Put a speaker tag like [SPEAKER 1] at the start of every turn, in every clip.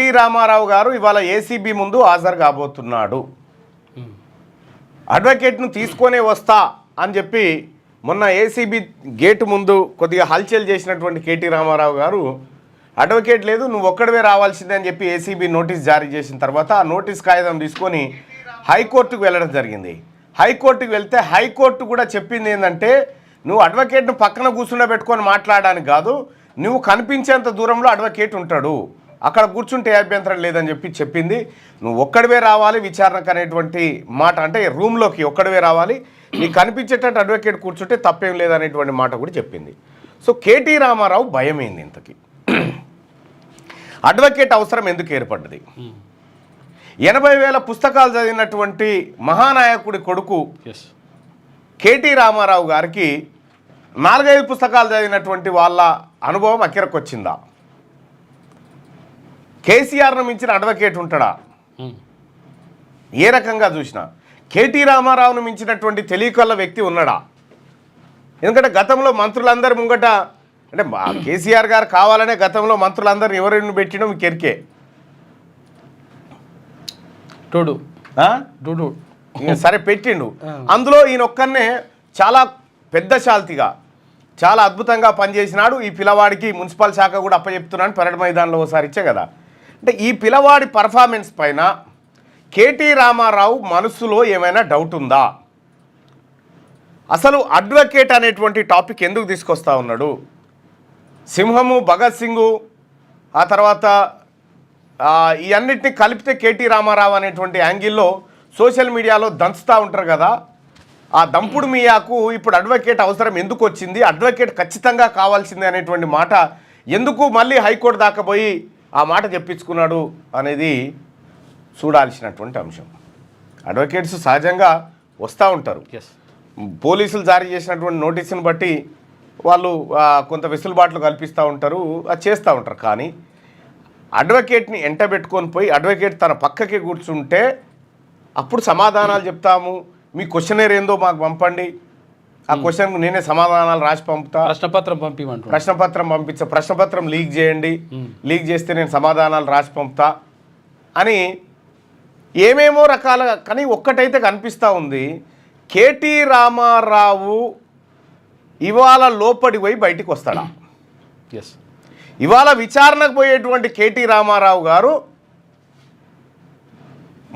[SPEAKER 1] KT Ramarao గారు ఇవాళ ACB ముందు హాజరు కాబోతున్నాడు. అడ్వకేట్ను తీసుకొనే వస్తా అని చెప్పి మొన్న ఏసీబీ గేటు ముందు కొద్దిగా హల్చల్ చేసినటువంటి కేటీ రామారావు గారు అడ్వకేట్ లేదు నువ్వు ఒక్కడవే రావాల్సిందే అని చెప్పి ఏసీబీ నోటీస్ జారీ చేసిన తర్వాత ఆ నోటీస్ కాగితం తీసుకొని హైకోర్టుకు వెళ్ళడం జరిగింది. హైకోర్టుకు వెళ్తే హైకోర్టు కూడా చెప్పింది ఏంటంటే నువ్వు అడ్వకేట్ను పక్కన కూర్చుండబెట్టుకొని మాట్లాడడానికి కాదు, నువ్వు కనిపించేంత దూరంలో అడ్వకేట్ ఉంటాడు, అక్కడ కూర్చుంటే అభ్యంతరం లేదని చెప్పి చెప్పింది. నువ్వు ఒక్కడివే రావాలి విచారణకు అనేటువంటి మాట, అంటే రూమ్లోకి ఒక్కడివే రావాలి, నీకు కనిపించేటట్టు అడ్వకేట్ కూర్చుంటే తప్పేం లేదనేటువంటి మాట కూడా చెప్పింది. సో కేటీ రామారావు భయమైంది. ఇంతకీ అడ్వకేట్ అవసరం ఎందుకు ఏర్పడ్డది? 80,000 పుస్తకాలు చదివినటువంటి మహానాయకుడి కొడుకు కేటీ రామారావు గారికి 4-5 పుస్తకాలు చదివినటువంటి వాళ్ళ అనుభవం అక్కరకు వచ్చిందా? కేసీఆర్ను మించిన అడ్వకేట్ ఉంటాడా? ఏ రకంగా చూసినా కేటీ రామారావును మించినటువంటి తెలియకల్ల వ్యక్తి ఉన్నాడా? ఎందుకంటే గతంలో మంత్రులందరి ముంగట, అంటే కేసీఆర్ గారు కావాలనే గతంలో మంత్రులందరిని ఎవరిని పెట్టినో మీకు ఎరికే. సరే పెట్టిండు, అందులో ఈయన ఒక్కనే చాలా పెద్ద శాల్తీగా చాలా అద్భుతంగా పనిచేసినాడు. ఈ పిల్లవాడికి మున్సిపల్ శాఖ కూడా అప్పచెప్తున్నాను పెరడ్ మైదానంలో ఒకసారి ఇచ్చే కదా. అంటే ఈ పిల్లవాడి పర్ఫార్మెన్స్ పైన కేటీ రామారావు మనసులో ఏమైనా డౌట్ ఉందా? అసలు అడ్వకేట్ అనేటువంటి టాపిక్ ఎందుకు తీసుకొస్తా ఉన్నాడు? సింహము, భగత్ సింగు, ఆ తర్వాత ఈ అన్నిటిని కలిపితే కేటీ రామారావు అనేటువంటి యాంగిల్లో సోషల్ మీడియాలో దంచుతూ ఉంటారు కదా. ఆ దంపుడు మియాకు ఇప్పుడు అడ్వకేట్ అవసరం ఎందుకు వచ్చింది, అడ్వకేట్ ఖచ్చితంగా కావాల్సిందే అనేటువంటి మాట ఎందుకు మళ్ళీ హైకోర్టు దాకా పోయి ఆ మాట చెప్పించుకున్నాడు అనేది చూడాల్సినటువంటి అంశం. అడ్వకేట్స్ సహజంగా వస్తూ ఉంటారు, పోలీసులు జారీ చేసినటువంటి నోటీసుని బట్టి వాళ్ళు కొంత వెసులుబాట్లు కల్పిస్తూ ఉంటారు, అది చేస్తూ ఉంటారు. కానీ అడ్వకేట్ని ఎంటబెట్టుకొని పోయి అడ్వకేట్ తన పక్కకి కూర్చుంటే అప్పుడు సమాధానాలు చెప్తాము, మీ క్వశ్చనర్ ఏందో మాకు పంపండి, ఆ క్వశ్చన్కు నేనే సమాధానాలు రాసి పంపుతా, ప్రశ్నపత్రం పంపించా, ప్రశ్నపత్రం లీక్ చేయండి, లీక్ చేస్తే నేను సమాధానాలు రాసి పంపుతా అని ఏమేమో రకాలుగా. కానీ ఒక్కటైతే కనిపిస్తూ ఉంది, కేటీ రామారావు ఇవాళ లోపడి పోయి బయటికి వస్తాడా? ఇవాళ విచారణకు పోయేటువంటి కేటీ రామారావు గారు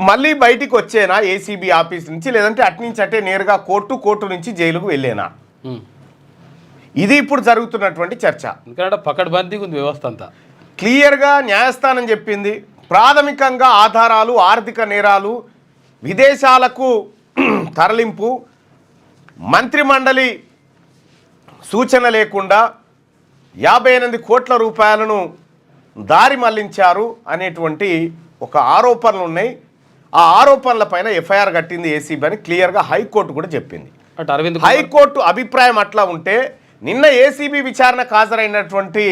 [SPEAKER 1] మళ్ళీ బయటికి వచ్చేనా ఏసీబీ ఆఫీస్ నుంచి, లేదంటే అట్నుంచి అట్టే నేరుగా కోర్టు నుంచి జైలుకు వెళ్ళేనా? ఇది ఇప్పుడు జరుగుతున్నటువంటి చర్చ.
[SPEAKER 2] పకడ్బందీగా ఉంది వ్యవస్థ అంతా.
[SPEAKER 1] క్లియర్గా న్యాయస్థానం చెప్పింది, ప్రాథమికంగా ఆధారాలు, ఆర్థిక నేరాలు, విదేశాలకు తరలింపు, మంత్రిమండలి సూచన లేకుండా 58 కోట్ల రూపాయలను దారి మళ్లించారు అనేటువంటి ఒక ఆరోపణలు ఉన్నాయి. ఆ ఆరోపణల పైన ఎఫ్ఐఆర్ కట్టింది ఏసీబీ అని క్లియర్గా హైకోర్టు కూడా చెప్పింది. హైకోర్టు అభిప్రాయం అట్లా ఉంటే నిన్న ఏసీబీ విచారణకు హాజరైనటువంటి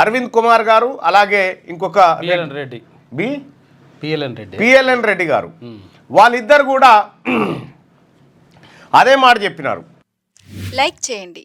[SPEAKER 1] అరవింద్ కుమార్ గారు, అలాగే ఇంకొక పిఎల్ఎన్ రెడ్డి గారు, వాళ్ళిద్దరు కూడా అదే మాట చెప్పినారు.
[SPEAKER 3] లైక్ చేయండి,